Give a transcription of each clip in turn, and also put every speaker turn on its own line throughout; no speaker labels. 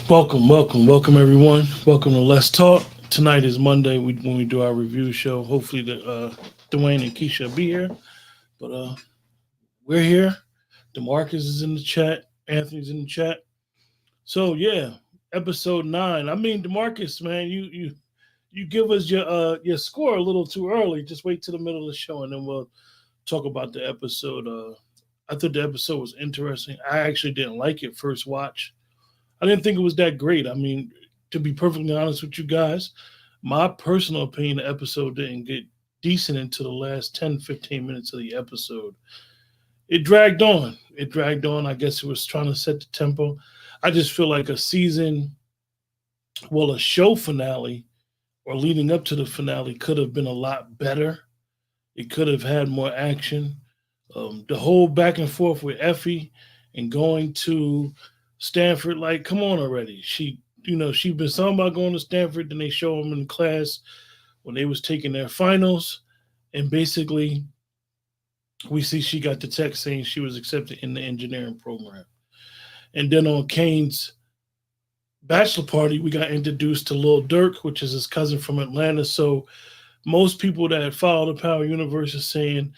Welcome, everyone. Welcome to Let's Talk. Tonight is Monday when we do our review show. Hopefully, Dwayne and Keisha will be here, but we're here. Demarcus is in the chat. Anthony's in the chat. So yeah, episode 9. I mean, Demarcus, man, you give us your score a little too early. Just wait till the middle of the show, and then we'll talk about the episode. I thought the episode was interesting. I actually didn't like it first watch. I didn't think it was that great. I mean, to be perfectly honest with you guys, my personal opinion, the episode didn't get decent until the last 10, 15 minutes of the episode. It dragged on. It dragged on. I guess it was trying to set the tempo. I just feel like a show finale or leading up to the finale could have been a lot better. It could have had more action. The whole back and forth with Effie and going to Stanford, like, come on already. She's been talking about going to Stanford, then they show them in class when they was taking their finals, and basically we see she got the text saying she was accepted in the engineering program. And then on Kane's bachelor party, we got introduced to Lil Durk, which is his cousin from Atlanta. So most people that follow the Power Universe are saying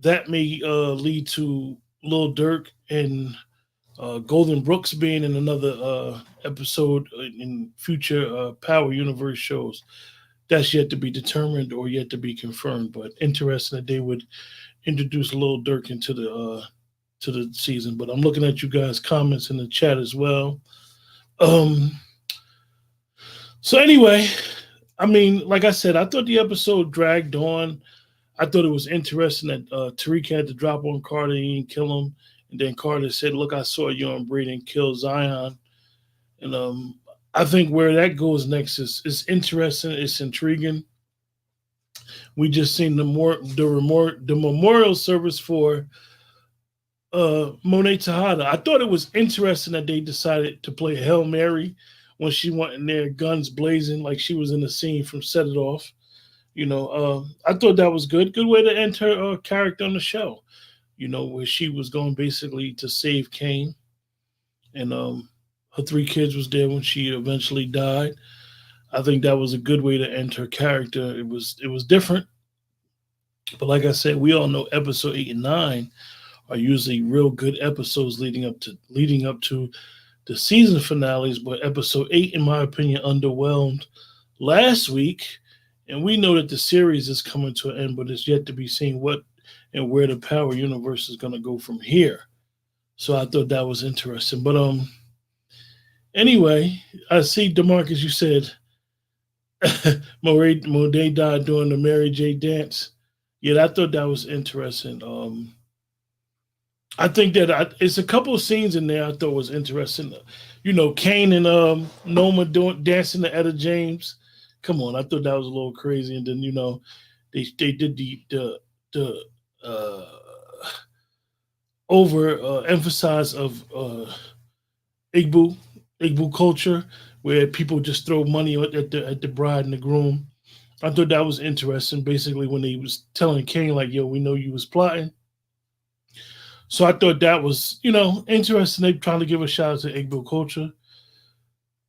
that may lead to Lil Durk and Golden Brooks being in another episode in future Power Universe shows. That's yet to be determined or yet to be confirmed. But interesting that they would introduce Lil Durk into the season. But I'm looking at you guys' comments in the chat as well. So anyway, I mean, like I said, I thought the episode dragged on. I thought it was interesting that Tariq had to drop on Carter and kill him. And then Carter said, "Look, I saw you on Brady and kill Zion." And I think where that goes next is interesting. It's intriguing. We just seen the memorial service for Monet Tejada. I thought it was interesting that they decided to play Hail Mary when she went in there, guns blazing, like she was in the scene from Set It Off. I thought that was good. Good way to end her character on the show. Where she was going basically to save Kane, and her 3 kids was there when she eventually died. I think that was a good way to end her character. It was different, but like I said, we all know episode 8 and 9 are usually real good episodes leading up to the season finales. But episode 8, in my opinion, underwhelmed last week, and we know that the series is coming to an end, but it's yet to be seen what and where the Power Universe is going to go from here. So I thought that was interesting. But anyway, I see, DeMarcus, you said Monet died during the Mary J. dance. Yeah, I thought that was interesting. I think that it's a couple of scenes in there I thought was interesting. Kane and Noma dancing to Etta James. Come on, I thought that was a little crazy. And then they did the over emphasize of Igbo culture, where people just throw money at the bride and the groom. I thought that was interesting. Basically, when he was telling Kane, like, "Yo, we know you was plotting." So I thought that was, interesting. They trying to give a shout out to Igbo culture.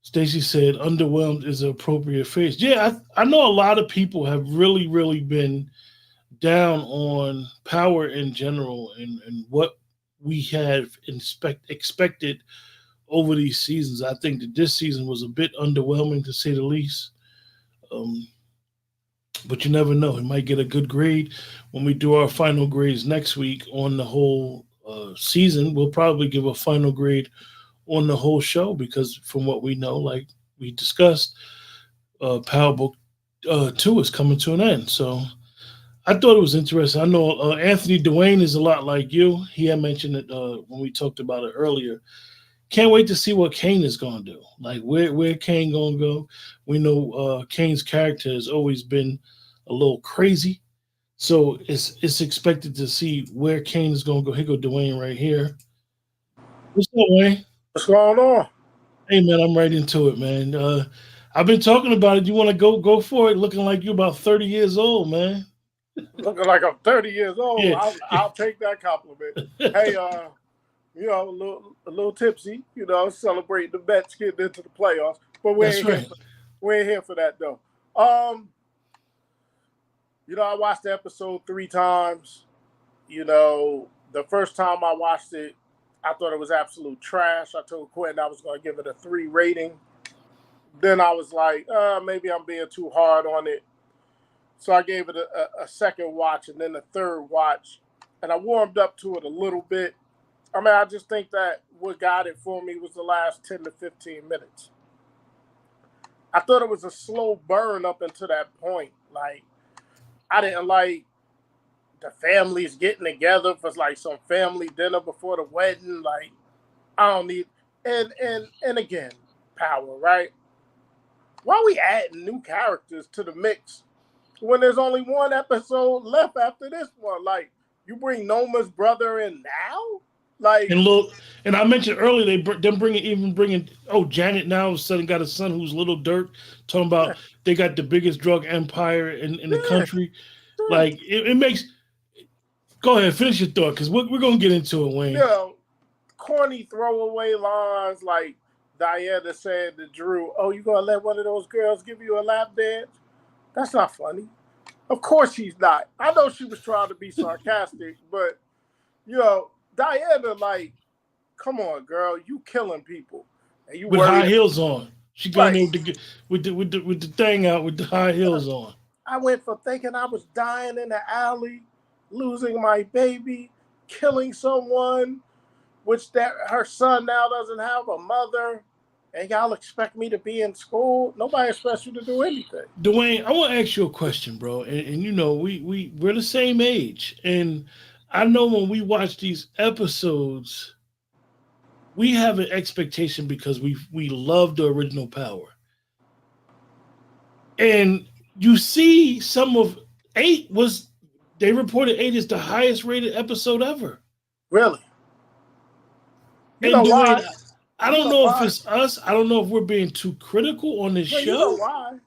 Stacy said, "Underwhelmed is an appropriate phrase." Yeah, I know a lot of people have really, really been down on Power in general and what we had expected over these seasons. I think that this season was a bit underwhelming, to say the least. But you never know. It might get a good grade when we do our final grades next week on the whole season. We'll probably give a final grade on the whole show because from what we know, like we discussed, Power Book 2 is coming to an end. So I thought it was interesting. I know Anthony Dwayne is a lot like you. He had mentioned it when we talked about it earlier. Can't wait to see what Kane is going to do. Like where Kane going to go. We know Kane's character has always been a little crazy. So it's expected to see where Kane is going to go. Here go Dwayne right here. What's up, Wayne?
What's going on?
Hey, man, I'm right into it, man. I've been talking about it. You want to go for it? Looking like you're about 30 years old, man.
Looking like I'm 30 years old.
Yeah.
I'll take that compliment. Hey, a little tipsy, celebrating the Mets getting into the playoffs. But
That's right.
we ain't here for that though. Um, I watched the episode 3 times. The first time I watched it, I thought it was absolute trash. I told Quentin I was going to give it a 3 rating. Then I was like, maybe I'm being too hard on it. So I gave it a second watch and then a third watch. And I warmed up to it a little bit. I mean, I just think that what got it for me was the last 10 to 15 minutes. I thought it was a slow burn up until that point. Like, I didn't like the families getting together for like some family dinner before the wedding. Like, I don't need and again, power, right? Why are we adding new characters to the mix when there's only one episode left after this one? Like, you bring Noma's brother in now? Like,
and I mentioned earlier them bringing Janet now all of a sudden got a son who's Little Dirk, talking about they got the biggest drug empire in the country. Like it makes. Go ahead, finish your thought because we're gonna get into it, Wayne.
Corny throwaway lines like Diana said to Drew, "Oh, you gonna let one of those girls give you a lap dance?" That's not funny. Of course she's not. I know she was trying to be sarcastic, but Diana, like, come on, girl, you killing people, and you
with high heels on. She going in with the thing out with the high heels on.
I went from thinking I was dying in the alley, losing my baby, killing someone, which her son now doesn't have a mother, and y'all expect me to be in school. Nobody expects you to do anything.
Dwayne, I want to ask you a question, bro. And we're the same age, and I know when we watch these episodes, we have an expectation because we love the original Power. And you see some of 8 they reported 8 is the highest rated episode ever.
Really?
Dwayne, I don't know if it's us. I don't know if we're being too critical on this show.
You know why?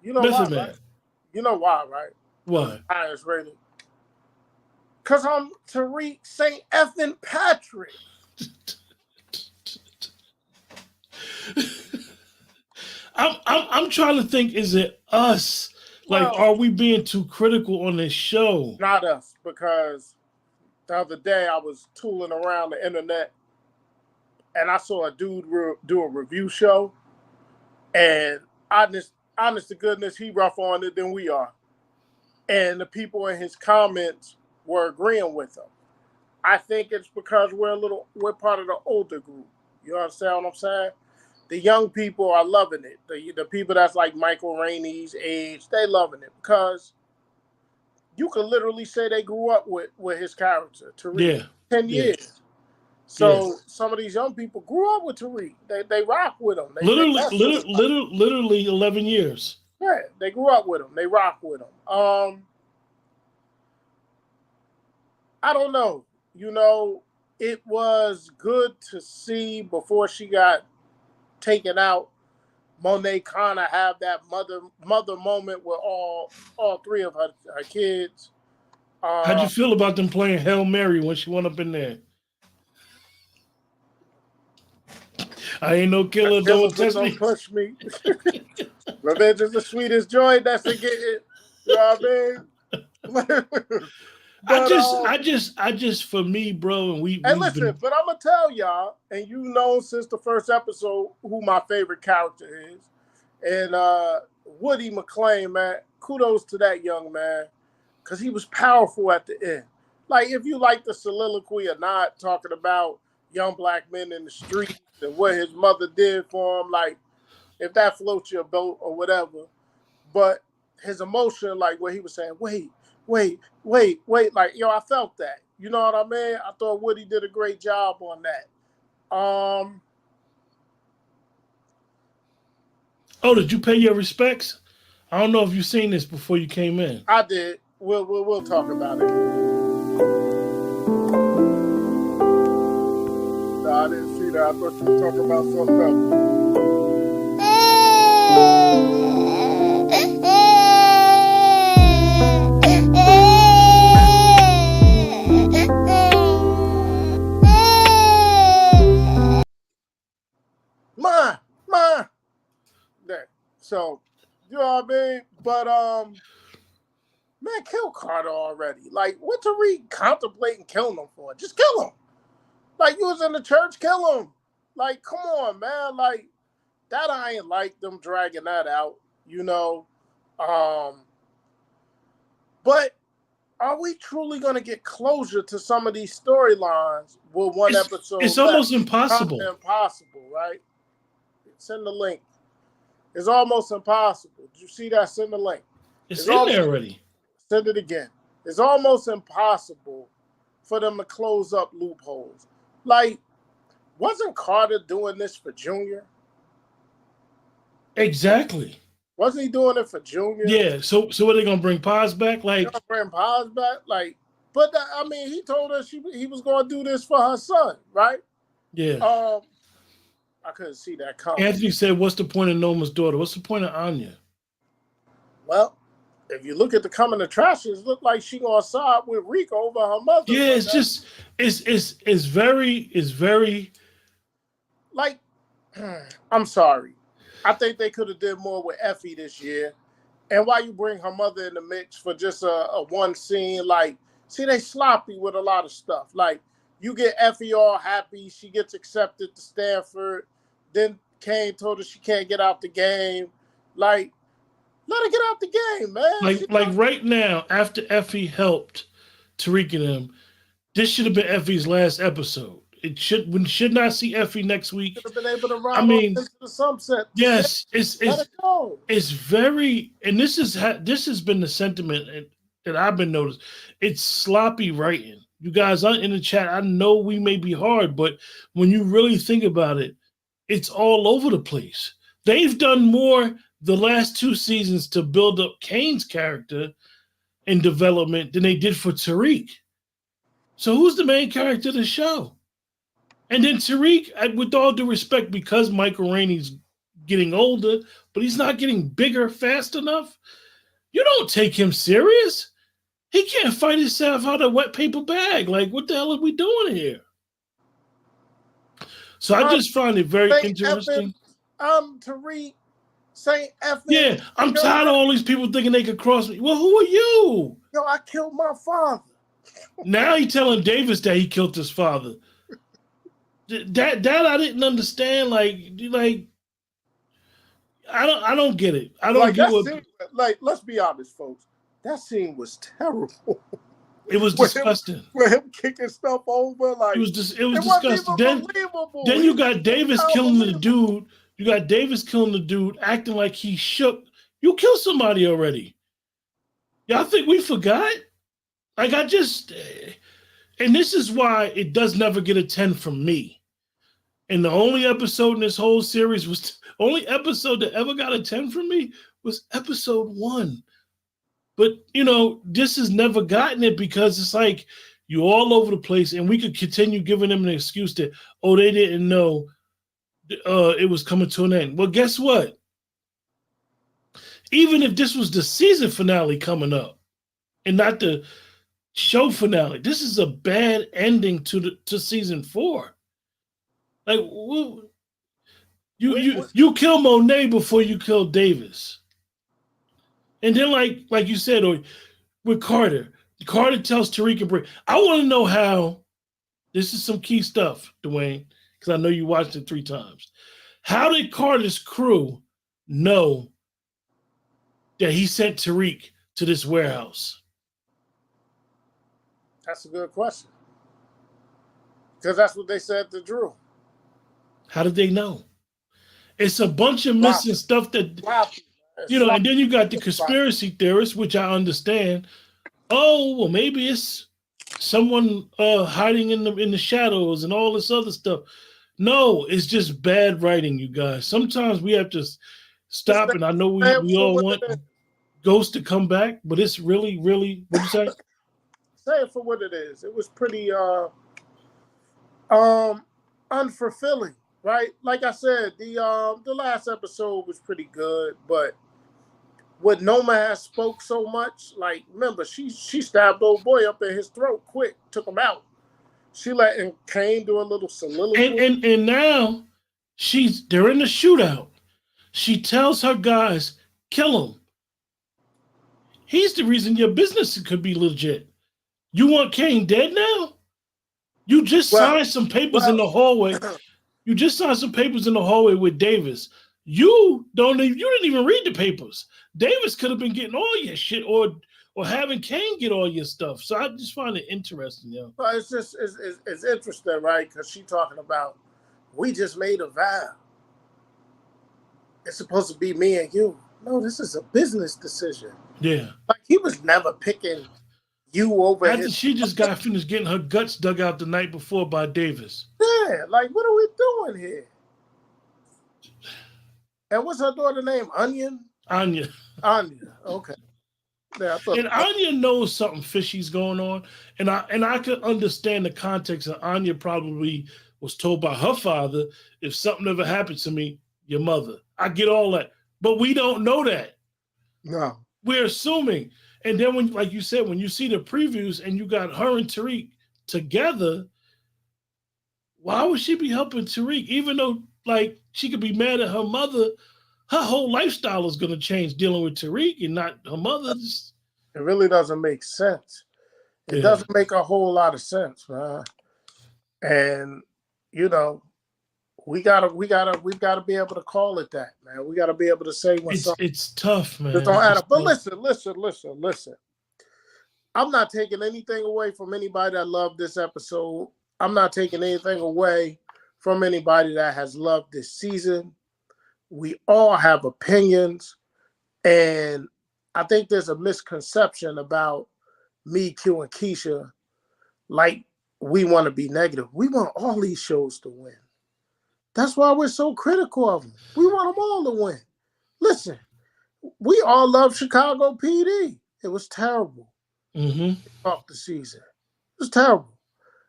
Listen, man.
Right? You know why, right?
Why?
Highest rated. Because I'm Tariq St. Effin Patrick.
I'm trying to think, is it us? Like, are we being too critical on this show?
Not us, because the other day I was tooling around the internet and I saw a dude do a review show, and honest to goodness, he rough on it than we are. And the people in his comments were agreeing with him. I think it's because we're part of the older group. You understand what I'm saying? The young people are loving it. The people that's like Michael Rainey's age, they loving it because you can literally say they grew up with his character, Tariq. 10 years. So some of these young people grew up with Tariq. They rock with him.
Literally 11 years.
Yeah, they grew up with him. They rock with him. I don't know. It was good to see before she got taken out, Monet kind of have that mother moment with all 3 of her kids.
How'd you feel about them playing Hail Mary when she went up in there? I ain't no killer, don't
push me. Revenge is the sweetest joy that's to get it. You know what I mean?
I just for me, bro, and
listen, but I'm gonna tell y'all, and since the first episode who my favorite character is, and Woody McClain, man, kudos to that young man, because he was powerful at the end. Like, if you like the soliloquy or not, talking about young black men in the streets and what his mother did for him, like, if that floats your boat or whatever, but his emotion, like what he was saying, wait, like, I felt that. You know what I mean? I thought Woody did a great job on that.
Did you pay your respects? I don't know if you've seen this before you came in.
I did. We'll talk about it. No, I didn't see that. I thought you were talking about something else. You know what I mean? But man, kill Carter already. Like, what Tariq contemplating killing him for? Just kill him. Like, you was in the church, kill him. Like, come on, man. Like, that I ain't like them dragging that out, you know. But are we truly going to get closure to some of these storylines with one episode
It's
left?
almost impossible.
Impossible, right? Send the link. It's almost impossible. Did you see that? Send the link.
It's in there already.
Send it again. It's almost impossible for them to close up loopholes. Like, wasn't Carter doing this for Junior?
Exactly.
Wasn't he doing it for Junior?
Yeah. So are they gonna bring Paz back? Like,
bring Paz back? Like, but I mean, he told us he was going to do this for her son, right?
Yeah.
I couldn't see that coming.
Anthony said, "What's the point of Noma's daughter? What's the point of Anya?"
Well, if you look at the coming attractions, look like she gonna side with Rico over her mother.
Yeah, it's just it's very
like, I'm sorry. I think they could have did more with Effie this year. And why you bring her mother in the mix for just a one scene? Like, see, they sloppy with a lot of stuff. Like, you get Effie all happy, she gets accepted to Stanford. Then Kane told her she can't get out the game. Like, let her get out the game, man.
Like right now, after Effie helped Tariq and him, this should have been Effie's last episode. We should not see Effie next week.
Should have been able to ride into the sunset.
Yes,
let it go.
It's very, and this has been the sentiment that I've been noticing. It's sloppy writing. You guys aren't in the chat. I know we may be hard, but when you really think about it, it's all over the place. They've done more the last 2 seasons to build up Kane's character and development than they did for Tariq. So who's the main character of the show? And then Tariq, with all due respect, because Michael Rainey's getting older, but he's not getting bigger fast enough, you don't take him serious. He can't fight himself out of a wet paper bag. Like, what the hell are we doing here? So I just find it very interesting.
Tariq, Saint F.
Yeah, I'm tired of all these people thinking they could cross me. Well, who are you?
Yo, I killed my father.
Now he's telling Davis that he killed his father. That I didn't understand. Like I don't get it. I don't get what.
Scene, like, let's be honest, folks. That scene was terrible.
It was disgusting.
With him kicking stuff over, like
it was disgusting. Then you got Davis killing the dude. You got Davis killing the dude, acting like he shook. You killed somebody already. Y'all think we forgot? Like, and this is why it does never get a 10 from me. And the only episode in this whole series only episode that ever got a 10 from me was episode 1. But, this has never gotten it because it's like you're all over the place, and we could continue giving them an excuse that, they didn't know it was coming to an end. Well, guess what? Even if this was the season finale coming up and not the show finale, this is a bad ending to season 4. Like, you kill Monet before you kill Davis. And then, like you said, or with Carter tells Tariq and Bray, I want to know how, this is some key stuff, Dwayne, because I know you watched it 3 times. How did Carter's crew know that he sent Tariq to this warehouse?
That's a good question. Because that's what they said to Drew.
How did they know? It's a bunch of missing stuff that, and then you got the conspiracy theorists, which I understand. Oh, well, maybe it's someone hiding in the shadows and all this other stuff. No, it's just bad writing, you guys. Sometimes we have to stop, and I know we all want Ghost to come back, but it's really, really, what you say?
Say it for what it is. It was pretty unfulfilling, right? Like I said, the last episode was pretty good, but what Noma has spoke so much, like, remember, she stabbed old boy up in his throat quick, took him out. She let him Kane do a little soliloquy.
And now they're in the shootout. She tells her guys, Kill him. He's the reason your business could be legit. You want Kane dead now? You just signed some papers in the hallway. You just signed some papers in the hallway with Davis. You didn't even read the papers. Davis could have been getting all your shit, or having Kane get all your stuff. So I just find it interesting, yo.
Well, it's interesting, right? Because she talking about, we just made a vow. It's supposed to be me and you. No, this is a business decision.
Yeah.
Like, he was never picking you over
After she just got finished getting her guts dug out the night before by Davis.
Yeah, like, what are we doing here? And what's her daughter's name? Onion?
Anya.
Okay. Yeah,
and Anya knows something fishy's going on. And I could understand the context that Anya probably was told by her father, if something ever happens to me, your mother. I get all that. But we don't know that.
No.
We're assuming. And then when, like you said, when you see the previews and you got her and Tariq together, why would she be helping Tariq? Even though, like, she could be mad at her mother, her whole lifestyle is going to change dealing with Tariq and not her mother's.
It really doesn't make sense. It doesn't make a whole lot of sense, man. And, you know, we gotta be able to call it that, man. We gotta be able to say when
it's tough, man.
Don't add up. But listen. I'm not taking anything away from anybody that loved this episode. I'm not taking anything away from anybody that has loved this season. We all have opinions, and I think there's a misconception about me, Q, and Keisha. Like, we want to be negative. We want all these shows to win. That's why we're so critical of them. We want them all to win. Listen, we all love Chicago PD. It was terrible. Off the season. It was terrible.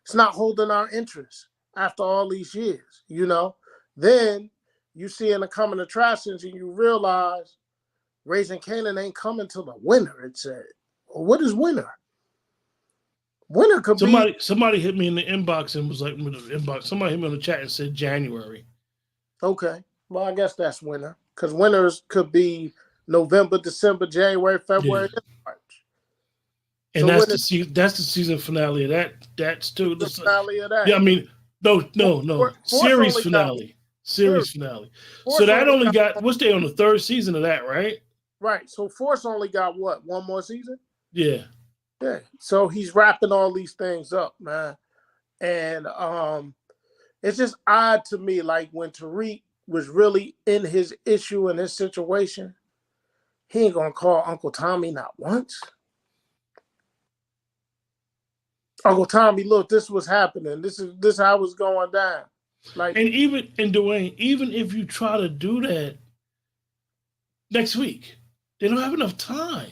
It's not holding our interest after all these years, you know? Then you see in the coming attractions and you realize Raising Kanan ain't coming till the winter, it said. Well, what is winter? Winter could be...
Somebody hit me in the inbox and was like, somebody hit me on the chat and said January.
Okay. Well, I guess that's winter. Because winters could be November, December, January, February, March.
And so that's the season finale of that. That's too
the finale of that.
Yeah, I mean, no. Series finale. Series finale. So that only got what's they on the third season of that, right?
Right. So Force only got what? One more season?
Yeah.
Yeah. So he's wrapping all these things up, man. And it's just odd to me, like when Tariq was really in his issue and his situation, he ain't gonna call Uncle Tommy not once. Uncle Tommy, look, this was happening. This how it's going down. Like,
and Dwayne, even if you try to do that next week, they don't have enough time.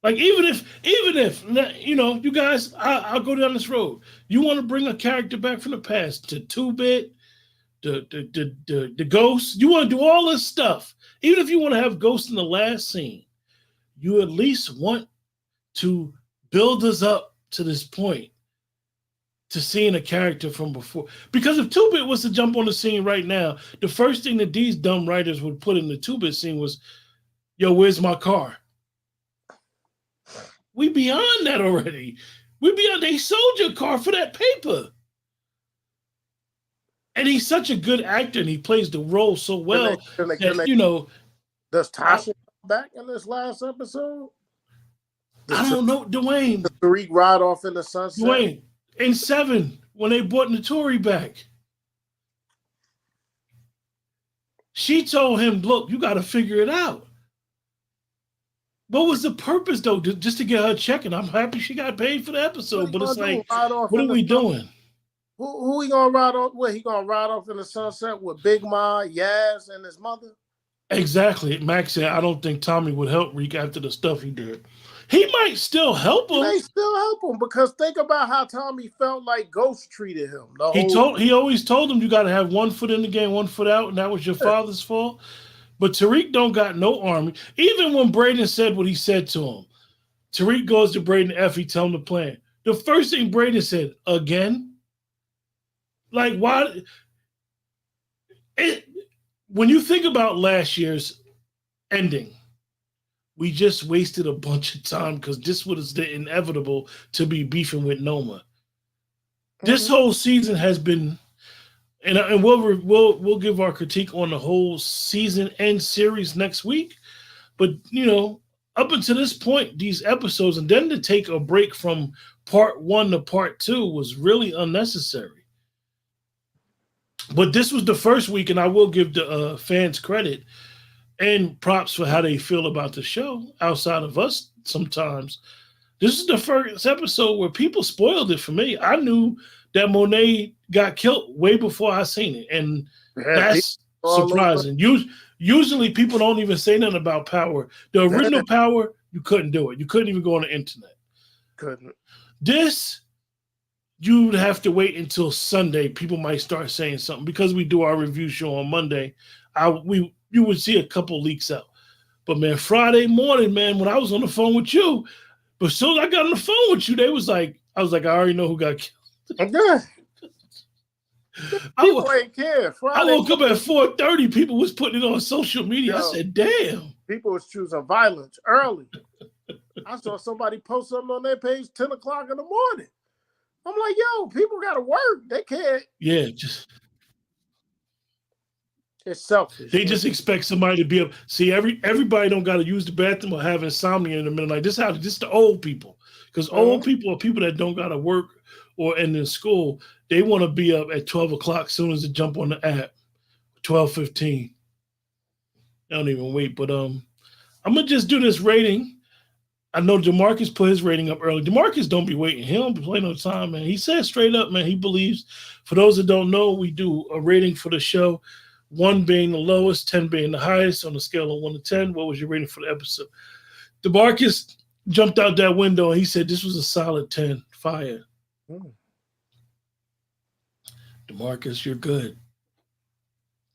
Like even if you know, you guys, I'll go down this road. You want to bring a character back from the past to 2-Bit, the Ghost. You want to do all this stuff. Even if you want to have Ghost in the last scene, you at least want to build us up to this point to seeing a character from before. Because if 2-Bit was to jump on the scene right now, the first thing that these dumb writers would put in the 2-Bit scene was, yo, where's my car? We beyond that already. They sold your car for that paper. And he's such a good actor and he plays the role so well you know.
Does Tasha come back in this last episode?
I don't know, Dwayne.
The Tariq ride off in the sunset.
Dwayne, in 7, when they brought Notori back, she told him, look, you got to figure it out. What was the purpose, though? Just to get her check? And I'm happy she got paid for the episode. But it's like, what are we doing?
Who he going to ride off? What, he going to ride off in the sunset with Big Ma, Yaz, and his mother?
Exactly. Max said, I don't think Tommy would help Reek after the stuff he did. He might still help him.
They still help him because think about how Tommy felt like Ghost treated him.
He always told him you got to have one foot in the game, one foot out, and that was your father's fault. But Tariq don't got no army. Even when Braden said what he said to him, Tariq goes to Braden Effie, tell him the plan. The first thing Braden said, again? Like, why? When you think about last year's ending, we just wasted a bunch of time because this was the inevitable to be beefing with Noma. This whole season has been, and we'll give our critique on the whole season and series next week. But up until this point, these episodes, and then to take a break from part 1 to part 2 was really unnecessary. But this was the first week, and I will give the fans credit and props for how they feel about the show outside of us sometimes. This is the first episode where people spoiled it for me. I knew that Monet got killed way before I seen it, and that's surprising. Usually people don't even say nothing about Power. The original Power, you couldn't do it. You couldn't even go on the internet.
Couldn't.
This, you'd have to wait until Sunday. People might start saying something because we do our review show on Monday. You would see a couple leaks out. But man, Friday morning, man, when I was on the phone with you, but as soon as I got on the phone with you, I was like, I already know who got killed.
Okay. People ain't care.
I woke up at 4:30. People was putting it on social media. I said, damn.
People was choosing violence early. I saw somebody post something on their page 10 o'clock in the morning. I'm like, yo, people got to work. They can't.
Yeah,
it's selfish.
They just expect somebody to be able. See, everybody don't got to use the bathroom or have insomnia in the middle. Like this is the old people, because old people are people that don't got to work or in school. They want to be up at 12 o'clock as soon as they jump on the app. 12:15. They don't even wait. But I'm gonna just do this rating. I know DeMarcus put his rating up early. DeMarcus don't be waiting. He don't be playing no time, man. He said straight up, man, he believes. For those that don't know, we do a rating for the show. 1 being the lowest, 10 being the highest on a scale of 1 to 10. What was your rating for the episode? DeMarcus jumped out that window and he said this was a solid 10. Fire. DeMarcus, you're good.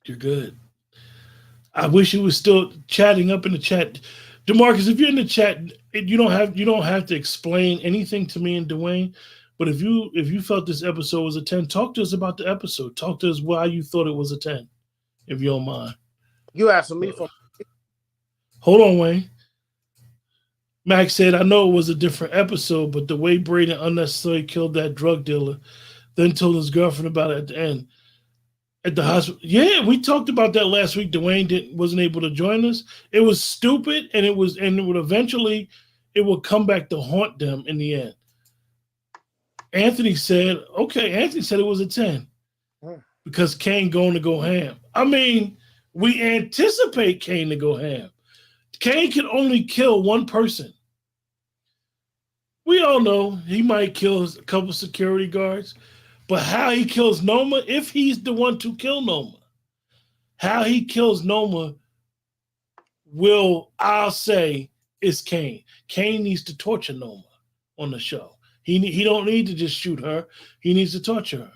You're good. I wish you was still chatting up in the chat. DeMarcus, if you're in the chat, you don't have to explain anything to me and Dwayne. But if you felt this episode was a 10, talk to us about the episode. Talk to us why you thought it was a 10, if you don't mind.
You asking me for?
Hold on, Wayne. Max said, I know it was a different episode, but the way Braden unnecessarily killed that drug dealer, then told his girlfriend about it at the end. At the hospital. Yeah, we talked about that last week. Dwayne wasn't able to join us. It was stupid, and it would eventually come back to haunt them in the end. Anthony said it was a 10 because Kane going to go ham. I mean, we anticipate Kane to go ham. Kane can only kill one person. We all know he might kill a couple security guards, but how he kills Noma, if he's the one to kill Noma, how he kills Noma I'll say, is Kane. Kane needs to torture Noma on the show. He don't need to just shoot her. He needs to torture her.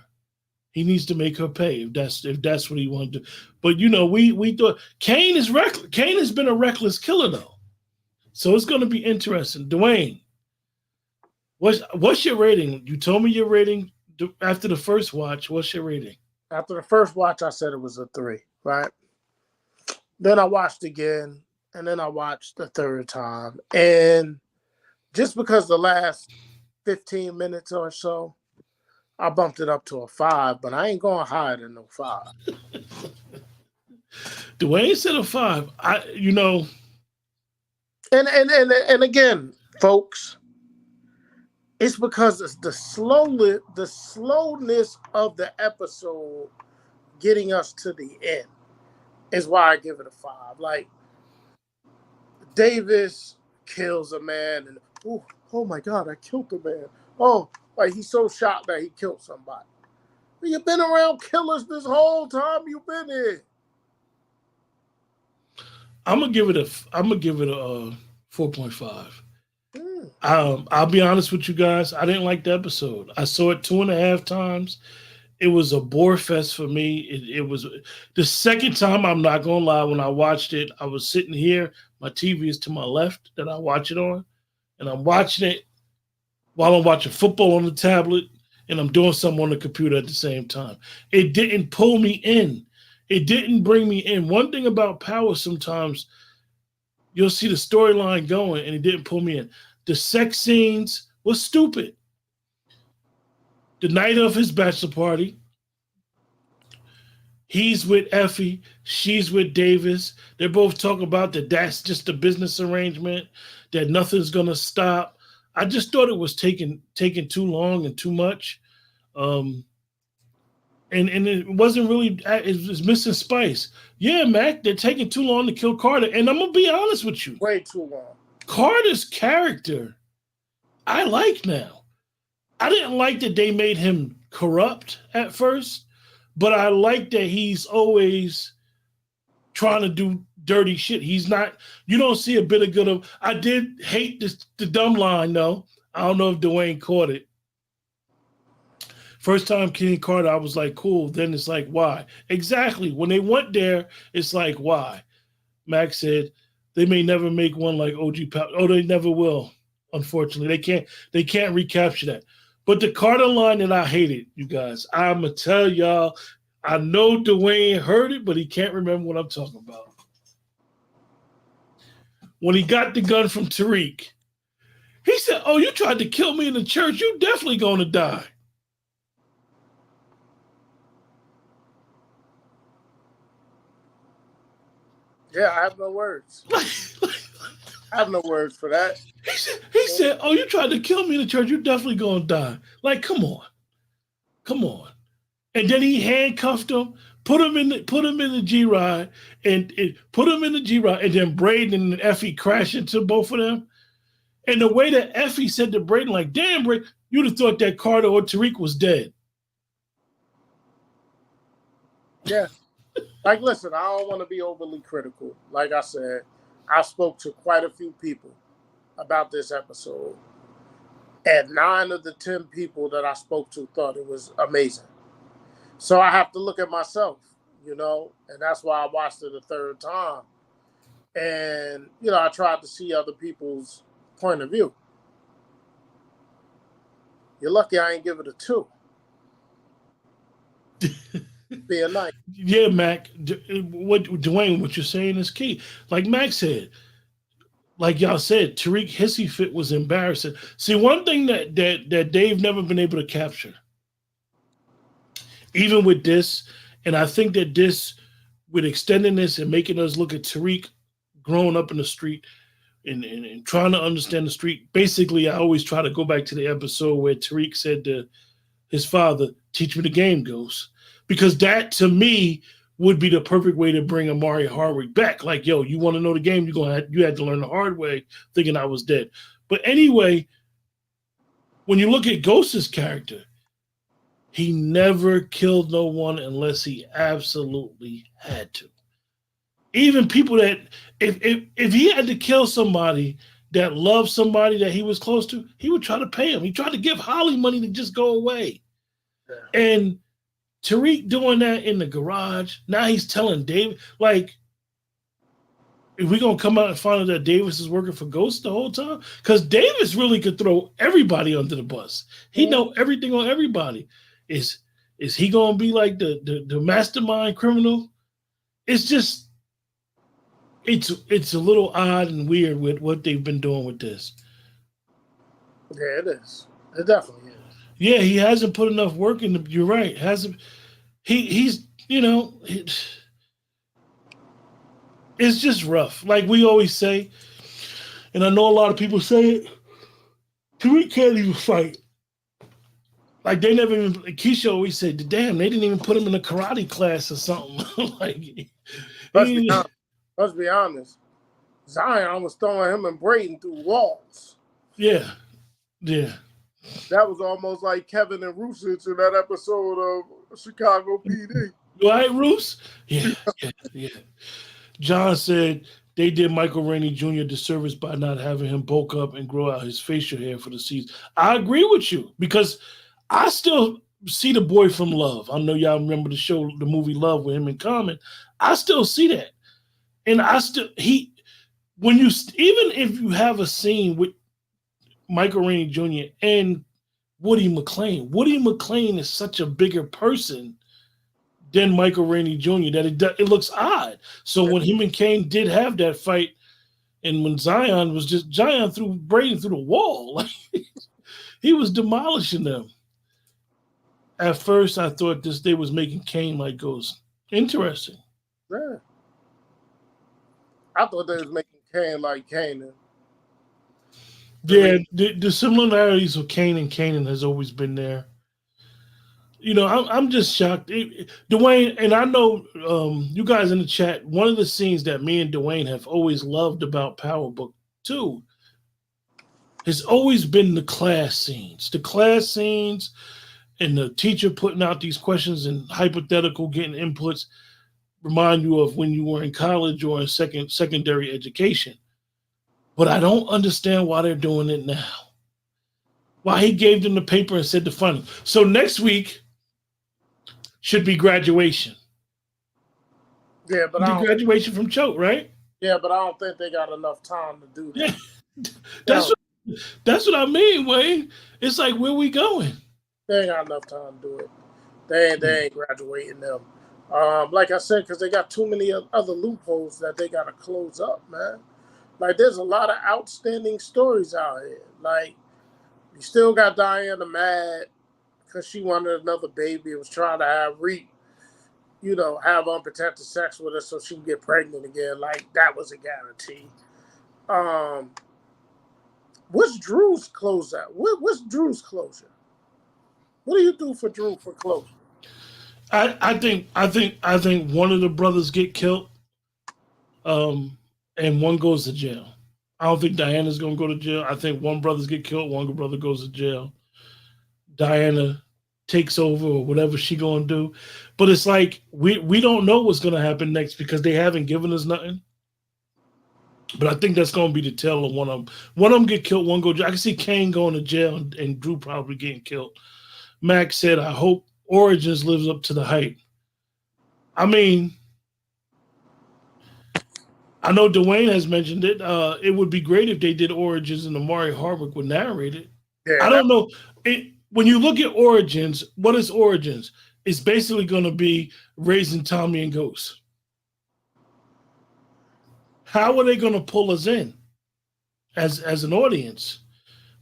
He needs to make her pay if that's what he wanted to do. But we thought Kane is reckless. Kane has been a reckless killer though, so it's going to be interesting. Dwayne, what's your rating? You told me your rating after the first watch. What's your rating?
After the first watch, I said it was a 3. Right. Then I watched again, and then I watched the third time, and just because the last 15 minutes or so, I bumped it up to a 5, but I ain't going higher than no 5.
Dwayne said a 5.
And again, folks, it's because it's the slowness of the episode getting us to the end is why I give it a 5. Like, Davis kills a man, and oh my God, I killed the man. Oh, like he's so shocked that he killed somebody. You've been around killers this whole time you've been here.
I'm gonna give it a 4.5. I'll be honest with you guys. I didn't like the episode. I saw it 2.5 times. It was a bore fest for me. It was the second time. I'm not gonna lie. When I watched it, I was sitting here. My TV is to my left that I watch it on, and I'm watching it while I'm watching football on the tablet, and I'm doing something on the computer at the same time. It didn't pull me in. It didn't bring me in. One thing about Power sometimes, you'll see the storyline going, and it didn't pull me in. The sex scenes was stupid. The night of his bachelor party, he's with Effie, she's with Davis. They're both talking about that that's just a business arrangement, that nothing's gonna stop. I just thought it was taking too long and too much. And it wasn't really, it was missing spice. Yeah, Mac, they're taking too long to kill Carter. And I'm gonna be honest with you.
Way too long.
Carter's character, I like now. I didn't like that they made him corrupt at first, but I like that he's always trying to do dirty shit. He's not, you don't see a bit of good of, I did hate the dumb line though. I don't know if Dwayne caught it. First time Kenny Carter, I was like, cool. Then it's like, why? Exactly. When they went there, it's like, why? Max said, they may never make one like OG Pop. Oh, they never will. Unfortunately, they can't recapture that. But the Carter line that I hated, you guys, I'm going to tell y'all, I know Dwayne heard it, but he can't remember what I'm talking about. When he got the gun from Tariq, he said, oh, you tried to kill me in the church. You definitely going to die.
Yeah, I have no words. I have no words for that.
He said, oh, you tried to kill me in the church. You're definitely going to die. Like, come on. Come on. And then he handcuffed him, put him in the G-Ride, and then Braden and Effie crashed into both of them. And the way that Effie said to Braden, like, damn, Braden, you'd have thought that Carter or Tariq was dead.
Yeah. Like, listen, I don't want to be overly critical. Like I said, I spoke to quite a few people about this episode. And 9 of the 10 people that I spoke to thought it was amazing. So I have to look at myself, and that's why I watched it a third time. And, I tried to see other people's point of view. You're lucky I ain't give it a 2. Be a night.
Yeah, Mac. Dwayne, what you're saying is key. Like Mac said, like y'all said, Tariq hissy fit was embarrassing. See, one thing that Dave never been able to capture, even with this, and I think that this, with extending this and making us look at Tariq growing up in the street and trying to understand the street. Basically, I always try to go back to the episode where Tariq said to his father, "Teach me the game, Ghost." Because that, to me, would be the perfect way to bring Amari Hardwick back. Like, yo, you want to know the game? You had to learn the hard way, thinking I was dead. But anyway, when you look at Ghost's character, he never killed no one unless he absolutely had to. Even people that, if he had to kill somebody that loved somebody that he was close to, he would try to pay him. He tried to give Holly money to just go away. Yeah. And Tariq doing that in the garage. Now he's telling David, like, if we're going to come out and find out that Davis is working for Ghost the whole time? Because Davis really could throw everybody under the bus. He know everything on everybody. Is he going to be like the mastermind criminal? It's just, it's a little odd and weird with what they've been doing with this.
Yeah, it is. It definitely is.
Yeah, he hasn't put enough work in. You're right. Hasn't he's it's just rough. Like we always say, and I know a lot of people say it, Tariq can't even fight. Like they never even, Keisha always said, damn, they didn't even put him in a karate class or something. Like
let's be honest. Zion was throwing him and Braden through walls.
Yeah. Yeah.
That was almost like Kevin and Rusich in that episode of Chicago PD.
Right, Roos? Yeah. John said they did Michael Rainey Jr. a disservice by not having him bulk up and grow out his facial hair for the season. I agree with you because I still see the boy from Love. I know y'all remember the movie Love with him in Common. I still see that. And even if you have a scene with Michael Rainey Jr. and Woody McClain is such a bigger person than Michael Rainey Jr. that it looks odd. So when him and Kane did have that fight And when Zion threw Braden through the wall, like he was demolishing them. At first, I thought they was making Kane like Ghost. Interesting.
Yeah. I thought they was making Kane like Kanan.
Yeah, the similarities of Kane and Kanan has always been there. You know, I'm just shocked. Dwayne, and I know you guys in the chat, one of the scenes that me and Dwayne have always loved about Power Book 2 has always been the class scenes. The class scenes and the teacher putting out these questions and hypothetical getting inputs remind you of when you were in college or in secondary education. But I don't understand why they're doing it now. Why he gave them the paper and said the final. So next week should be graduation.
Yeah, but
graduation from Choate, right?
Yeah, but I don't think they got enough time to do that.
Yeah. That's what I mean, Wayne. It's like, where we going?
They ain't got enough time to do it. They ain't graduating them. Like I said, because they got too many other loopholes that they got to close up, man. Like, there's a lot of outstanding stories out here. Like, you still got Diana mad because she wanted another baby and was trying to have unprotected sex with her so she can get pregnant again. Like, that was a guarantee. What's Drew's closure? What's Drew's closure? What do you do for Drew for closure?
I think one of the brothers get killed, and one goes to jail. I don't think Diana's gonna go to jail. I think one brother's get killed, one brother goes to jail. Diana takes over or whatever she gonna do. But it's like we don't know what's gonna happen next because they haven't given us nothing. But I think that's gonna be the tale of one of them. One of them get killed, one go to jail. I can see Kane going to jail and Drew probably getting killed. Max said, I hope Origins lives up to the hype. I mean, I know Dwayne has mentioned it. It would be great if they did Origins and Amari Hardwick would narrate it. Yeah, I don't know. When you look at Origins, what is Origins? It's basically going to be raising Tommy and Ghost. How are they going to pull us in as an audience?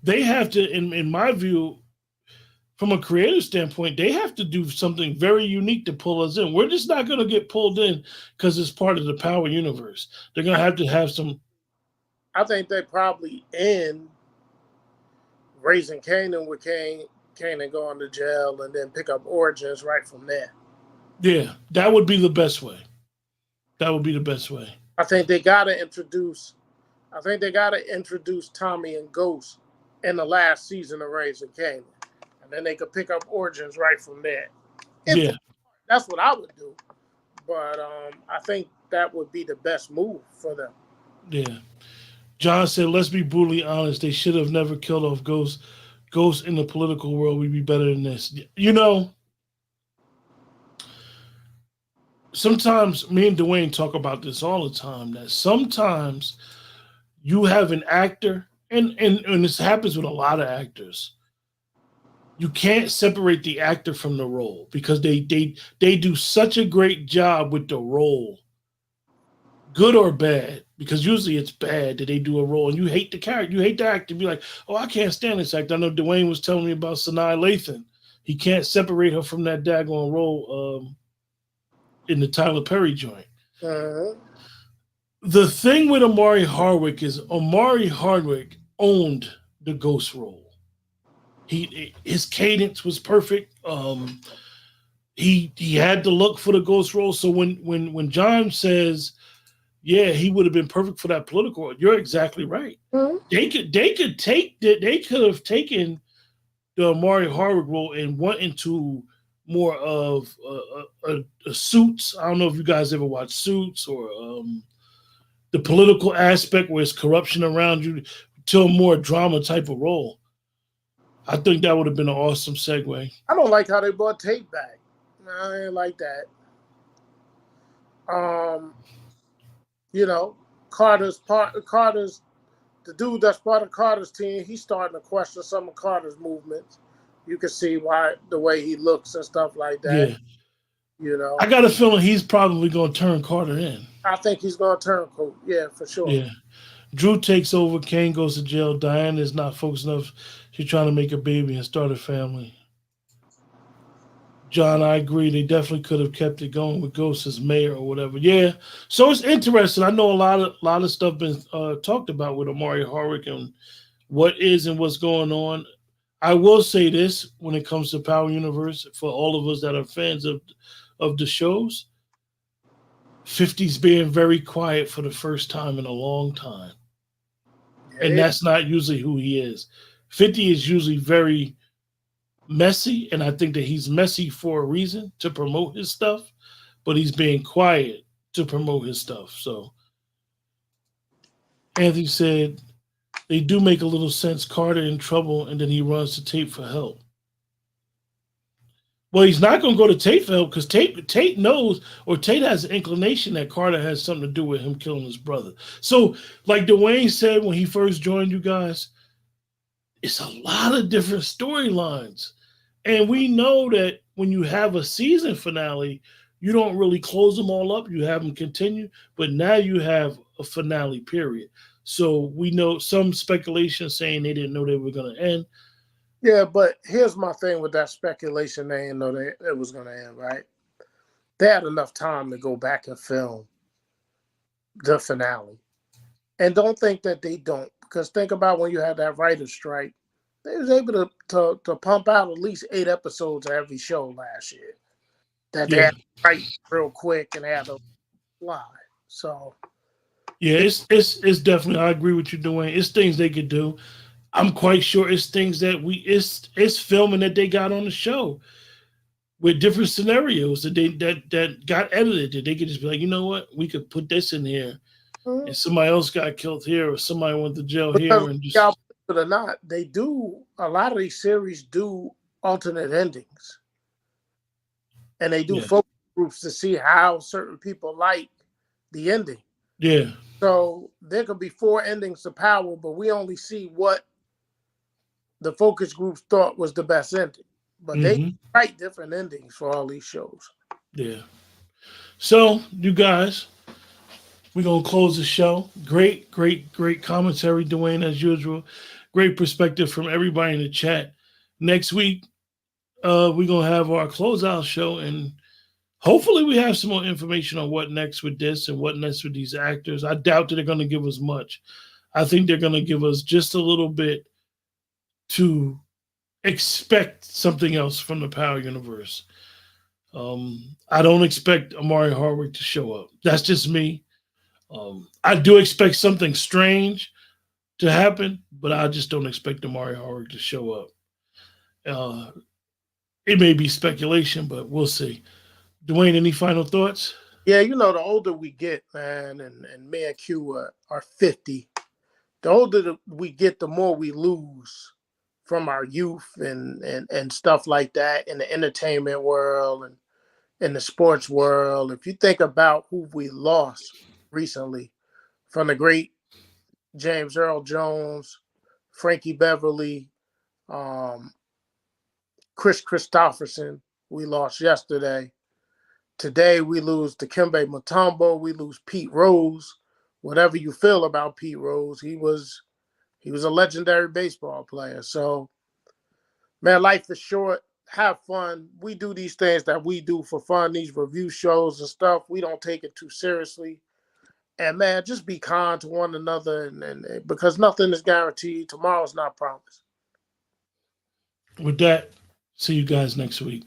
They have to, in my view, from a creative standpoint, they have to do something very unique to pull us in. We're just not going to get pulled in because it's part of the Power universe. They're going to have some.
I think they probably end raising Kanan with Kanan going to jail and then pick up Origins right from there.
Yeah, that would be the best way. That would be the best way.
I think they got to introduce Tommy and Ghost in the last season of Raising Kanan. Then they could pick up Origins right from there.
Yeah.
That's what I would do. But I think that would be the best move for them.
Yeah. John said, let's be brutally honest. They should have never killed off Ghost. Ghost in the political world would be better than this. You know, sometimes me and Dwayne talk about this all the time, that sometimes you have an actor, and this happens with a lot of actors. You can't separate the actor from the role because they do such a great job with the role, good or bad, because usually it's bad that they do a role and you hate the character, you hate the actor, be like, oh, I can't stand this actor. I know Dwayne was telling me about Sanaa Lathan. He can't separate her from that daggone role in the Tyler Perry joint.
Uh-huh.
The thing with Amari Hardwick is Amari Hardwick owned the Ghost role. His cadence was perfect. He had the look for the Ghost role. So when John says, yeah, he would have been perfect for that political role, you're exactly right. Mm-hmm. They could have taken the Amari Hardwick role and went into more of a Suits. I don't know if you guys ever watched Suits or the political aspect where it's corruption around you, to a more drama type of role. I think that would have been an awesome segue.
I don't like how they brought Tate back. I ain't like that. Carter's the dude that's part of Carter's team. He's starting to question some of Carter's movements. You can see why the way he looks and stuff like that. Yeah.
I got a feeling he's probably going to turn Carter in.
I think he's going to turn cool. Yeah, for sure.
Yeah. Drew takes over. Kane goes to jail. Diana is not focused enough. She's trying to make a baby and start a family. John, I agree. They definitely could have kept it going with Ghost as mayor or whatever. Yeah. So it's interesting. I know a lot of stuff been talked about with Amari Horwick and what is and what's going on. I will say this when it comes to Power Universe for all of us that are fans of the shows. 50's being very quiet for the first time in a long time. And
Yeah,
that's not usually who he is. 50 is usually very messy, and I think that he's messy for a reason to promote his stuff, but he's being quiet to promote his stuff. So Anthony said they do make a little sense. Carter in trouble, and then he runs to Tate for help. Well, he's not going to go to Tate for help because Tate knows, or Tate has an inclination that Carter has something to do with him killing his brother. So, like Dwayne said when he first joined you guys, it's a lot of different storylines. And we know that when you have a season finale, you don't really close them all up. You have them continue, but now you have a finale period. So we know some speculation saying they didn't know they were going to end.
yeah, but here's my thing with that speculation. They didn't know that it was going to end, right? They had enough time to go back and film the finale. And don't think that they don't, because think about when you had that writer's strike, they was able to pump out at least 8 episodes of every show last year that they
Yeah.
had to write real quick and had to fly. So
Yeah, it's definitely, I agree with you, Dwayne. It's things they could do. I'm quite sure it's things that it's filming that they got on the show with different scenarios that got edited that they could just be like, you know what, we could put this in here, and somebody else got killed here, or somebody went to jail
because
here, and
y'all
just
believe it or not, they do a lot of these series do alternate endings. And they do
yeah,
focus groups to see how certain people like the ending.
yeah,
So there could be 4 endings to Power, but we only see what the focus groups thought was the best ending. But they
hmm
write different endings for all these shows.
yeah. So you guys, we're gonna close the show. Great commentary, Dwayne, as usual. Great perspective from everybody in the chat. Next week, we're gonna have our closeout show, and hopefully we have some more information on what next with this and what next with these actors. I doubt that they're gonna give us much. I think they're gonna give us just a little bit to expect something else from the Power Universe. I don't expect Amari Hardwick to show up. That's just me. I do expect something strange to happen, but I just don't expect Amari Hardwick to show up. Uh, it may be speculation, but we'll see. Dwayne, any final thoughts?
Yeah, you know, the older we get, man, and me and Q are 50, the older we get, the more we lose from our youth and stuff like that in the entertainment world and in the sports world. If you think about who we lost recently, from the great James Earl Jones, Frankie Beverly, um, Chris Christopherson, we lost yesterday. Today we lose Dikembe Mutombo, we lose Pete Rose. Whatever you feel about Pete Rose, he was a legendary baseball player. So, man, life is short. Have fun. We do these things that we do for fun, these review shows and stuff. We don't take it too seriously. And man, just be kind to one another, and because nothing is guaranteed. Tomorrow's not promised.
With that, see you guys next week.